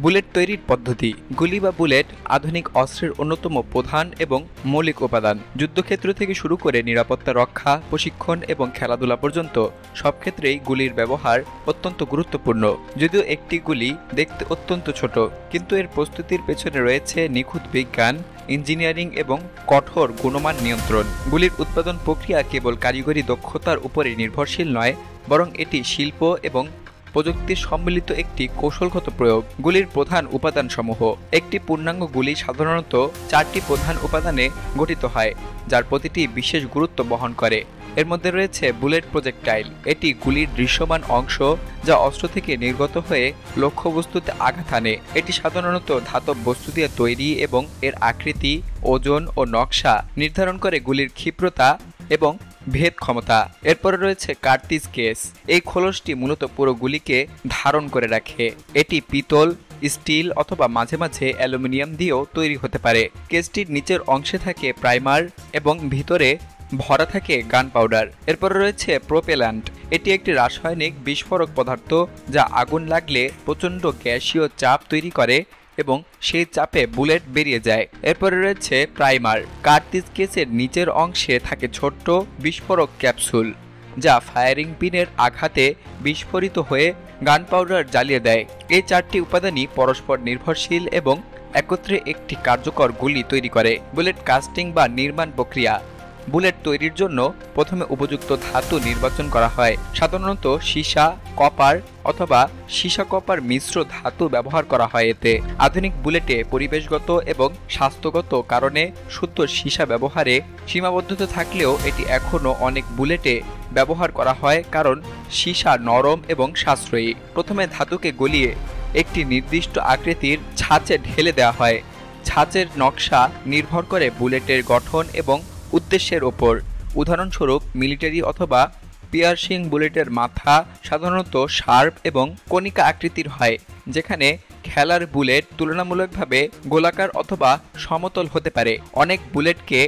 Bullet তৈরির পদ্ধতি। গুলি বা বুলেট আধুনিক অস্ত্রের অন্যতম প্রধান এবং মৌলিক উপাদান। যুদ্ধক্ষেত্র থেকে শুরু করে নিরাপত্তা রক্ষা, প্রশিক্ষণ এবং খেলাধুলা পর্যন্ত সব ক্ষেত্রেই গুলির ব্যবহার অত্যন্ত গুরুত্বপূর্ণ। যদিও একটি গুলি দেখতে অত্যন্ত ছোট, কিন্তু এর প্রস্তুতির পেছনে রয়েছে নিখুঁত বিজ্ঞান, ইঞ্জিনিয়ারিং এবং কঠোর গুণমান নিয়ন্ত্রণ। গুলির উৎপাদন প্রক্রিয়া কেবল কারিগরি দক্ষতার উপরে নির্ভরশীল নয়, বরং এটি শিল্প এবং প্রযুক্তির সম্মিলিত একটি কৌশলগত প্রয়োগ। গুলির প্রধান উপাদানসমূহ। একটি পূর্ণাঙ্গ গুলি সাধারণত 4টি প্রধান উপাদানে গঠিত হয়, যার প্রতিটি বিশেষ গুরুত্ব বহন করে। এর মধ্যে রয়েছে বুলেট প্রজেক্টাইল। এটি গুলির দৃশ্যমান অংশ যা অস্ত্র থেকে নির্গত হয়ে লক্ষ্যবস্তুতে আঘাত হানে। এটি সাধারণত ধাতব বস্তু দিয়ে তৈরি এবং এর আকৃতি, ওজন ও নকশা নির্ধারণ করে গুলির ক্ষিপ্রতা এবং ভেদ ক্ষমতা। এরপরে রয়েছে কার্তিজ কেস। এই খোলসটি মূলত পুরো গুলিকে ধারণ করে রাখে। এটি পিতল, স্টিল অথবা মাঝে মাঝে অ্যালুমিনিয়াম দিয়েও তৈরি হতে পারে। কেসটির নিচের অংশে থাকে প্রাইমার এবং ভিতরে ভরা থাকে গান পাউডার। এরপরে রয়েছে প্রোপেল্যান্ট। এটি একটি রাসায়নিক বিস্ফোরক পদার্থ যা আগুন লাগলে প্রচণ্ড গ্যাসীয় চাপ তৈরি করে এবং সেই চাপে বুলেট বেরিয়ে যায়। এরপরে রয়েছে প্রাইমার। কার্তিজ কেসের নিচের অংশে থাকে ছোট্ট বিস্ফোরক ক্যাপসুল যা ফায়ারিং পিনের আঘাতে বিস্ফোরিত হয়ে গান পাউডার জ্বালিয়ে দেয়। এই 4টি উপাদানই পরস্পর নির্ভরশীল এবং একত্রে একটি কার্যকর গুলি তৈরি করে। বুলেট কাস্টিং বা নির্মাণ প্রক্রিয়া। বুলেট তৈরির জন্য প্রথমে উপযুক্ত ধাতু নির্বাচন করা হয়। সাধারণত সীসা, কপার অথবা সীসা কপার মিশ্র ধাতু ব্যবহার করা হয়। এতে আধুনিক বুলেটে পরিবেশগত এবং স্বাস্থ্যগত কারণে শুদ্ধ সীসা ব্যবহারে সীমাবদ্ধতা থাকলেও এটি এখনও অনেক বুলেটে ব্যবহার করা হয়, কারণ সীসা নরম এবং সাশ্রয়ী। প্রথমে ধাতুকে গলিয়ে একটি নির্দিষ্ট আকৃতির ছাঁচে ঢেলে দেওয়া হয়। ছাঁচের নকশা নির্ভর করে বুলেটের গঠন এবং উদ্দেশ্যের ওপর। উদাহরণস্বরূপ মিলিটারি অথবা পিয়ার্সিং বুলেটের মাথা সাধারণত শার্প এবং কণিকা আকৃতির হয়, যেখানে খেলার বুলেট তুলনামূলকভাবে গোলাকার অথবা সমতল হতে পারে। অনেক বুলেটকে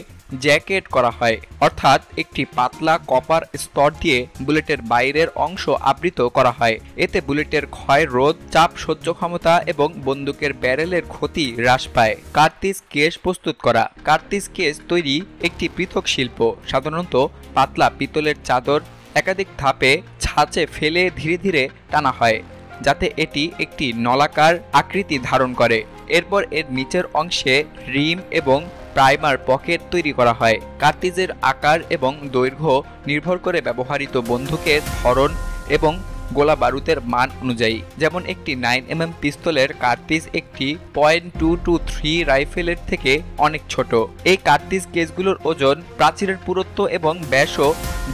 জ্যাকেট করা হয়, অর্থাৎ একটি পাতলা কপার স্তর দিয়ে বুলেটের বাইরের অংশ আবৃত করা হয়। এতে বুলেটের ক্ষয় রোধ, চাপ সহ্য ক্ষমতা এবং বন্দুকের ব্যারেলের ক্ষতি হ্রাস পায়। কার্তিজ কেস প্রস্তুত করা। কার্তিজ কেস তৈরি একটি পৃথক শিল্প। সাধারণত পাতলা পিতলের চাদর একাধিক ধাপে ছাঁচে ফেলে ধীরে ধীরে টানা হয়, যাতে এটি একটি নলাকার আকৃতি ধারণ করে। এরপর এর নিচের অংশে রিম এবং প্রাইমার পকেট তৈরি করা হয়। কার্তিজের আকার এবং দৈর্ঘ্য নির্ভর করে ব্যবহৃত বন্দুকের ধরন এবং গোলা বারুদের মান অনুযায়ী। যেমন একটি 9mm পিস্তলের কার্তিজ একটি .223 রাইফেলের থেকে অনেক ছোট। এই কার্তিজ কেসগুলোর ওজন, প্রাচীরের পুরুত্ব এবং ব্যাসও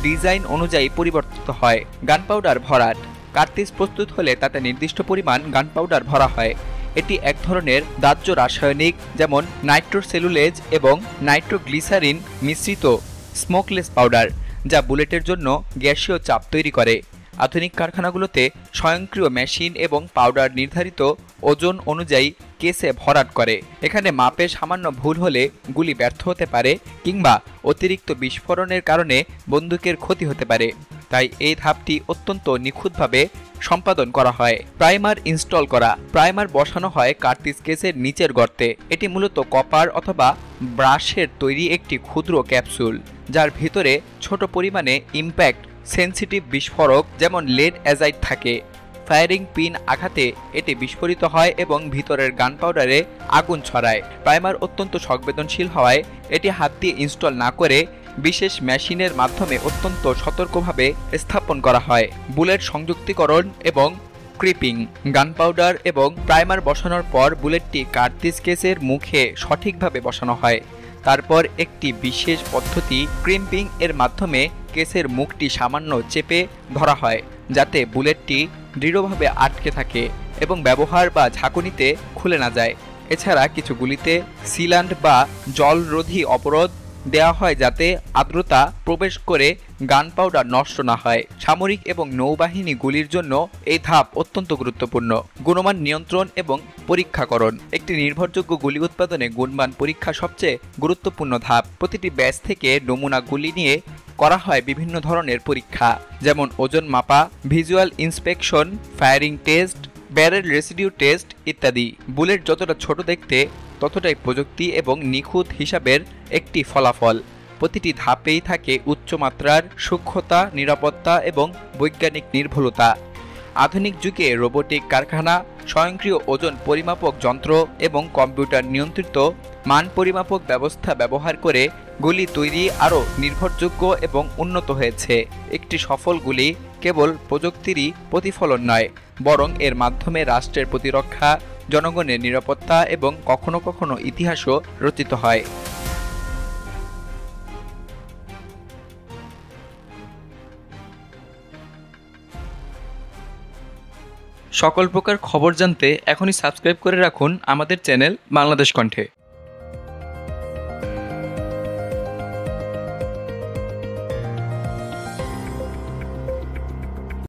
ডিজাইন অনুযায়ী পরিবর্তিত হয়। গান পাউডার ভরাট। কার্তিজ প্রস্তুত হলে তাতে নির্দিষ্ট পরিমাণ গান পাউডার ভরা হয়। এটি এক ধরনের দাহ্য রাসায়নিক, যেমন নাইট্রোসেলুলেজ এবং নাইট্রোগ্লিসারিন মিশ্রিত স্মোকলেস পাউডার, যা বুলেটের জন্য গ্যাসীয় চাপ তৈরি করে। আধুনিক কারখানাগুলোতে স্বয়ংক্রিয় মেশিন এবং পাউডার নির্ধারিত ওজন অনুযায়ী কেসে ভরাট করে। এখানে মাপে সামান্য ভুল হলে গুলি ব্যর্থ হতে পারে কিংবা অতিরিক্ত বিস্ফোরণের কারণে বন্দুকের ক্ষতি হতে পারে। তাই এই ধাপটি অত্যন্ত নিখুঁতভাবে সম্পাদন করা হয়। প্রাইমার ইনস্টল করা। প্রাইমার বসানো হয় কার্তিজ কেসের নিচের গর্তে। এটি মূলত কপার অথবা ব্রাশের তৈরি একটি ক্ষুদ্র ক্যাপসুল, যার ভিতরে ছোট পরিমাণে ইম্প্যাক্ট সেন্সিটিভ বিস্ফোরক যেমন লেড অ্যাজাইড থাকে। ফায়ারিং পিন আঘাতে এটি বিস্ফোরিত হয় এবং ভিতরের গান পাউডারে আগুন ছড়ায়। প্রাইমার অত্যন্ত সংবেদনশীল হওয়ায় এটি হাত দিয়ে ইনস্টল না করে বিশেষ মেশিনের মাধ্যমে অত্যন্ত সতর্কভাবে স্থাপন করা হয়। বুলেট সংযুক্তিকরণ এবং ক্রিপিং। গান পাউডার এবং প্রাইমার বসানোর পর বুলেটটি কার্তিজ কেসের মুখে সঠিকভাবে বসানো হয়। তারপর একটি বিশেষ পদ্ধতি ক্রিম্পিং এর মাধ্যমে কেসের মুখটি সামান্য চেপে ধরা হয়, যাতে বুলেটটি দৃঢ়ভাবে আটকে থাকে এবং ব্যবহার বা ঝাঁকুনিতে খুলে না যায়। এছাড়া কিছু গুলিতে সিলান্ট বা জলরোধী অবরোধ দেওয়া হয়, যাতে আর্দ্রতা প্রবেশ করে গান পাউডার নষ্ট না হয়। সামরিক এবং নৌবাহিনী গুলির জন্য এই ধাপ অত্যন্ত গুরুত্বপূর্ণ। গুণমান নিয়ন্ত্রণ এবং পরীক্ষাকরণ। একটি নির্ভরযোগ্য গুলি উৎপাদনে গুণমান পরীক্ষা সবচেয়ে গুরুত্বপূর্ণ ধাপ। প্রতিটি ব্যাচ থেকে নমুনা গুলি নিয়ে করা হয় বিভিন্ন ধরনের পরীক্ষা, যেমন ওজন মাপা, visual inspection, firing test, barrel residue test ইত্যাদি। বুলেট যতটা ছোট দেখতে ততটাই প্রযুক্তি এবং নিখুঁত হিসাবের একটি ফলাফল। প্রতিটি ধাপেই থাকে উচ্চমাত্রার সূক্ষ্মতা, নিরাপত্তা এবং বৈজ্ঞানিক নির্ভুলতা। আধুনিক যুগে রোবোটিক কারখানা, স্বয়ংক্রিয় ওজন পরিমাপক যন্ত্র এবং কম্পিউটার নিয়ন্ত্রিত মান পরিমাপক ব্যবস্থা ব্যবহার করে গুলি তৈরি আরও নির্ভরযোগ্য এবং উন্নত হয়েছে। একটি সফল গুলি কেবল প্রযুক্তিরই প্রতিফলন নয়, বরং এর মাধ্যমে রাষ্ট্রের প্রতিরক্ষা, জনগণের নিরাপত্তা এবং কখনো কখনো ইতিহাসও রচিত হয়। সকল প্রকার খবর জানতে এখনই সাবস্ক্রাইব করে রাখুন আমাদের চ্যানেল বাংলাদেশ কণ্ঠে।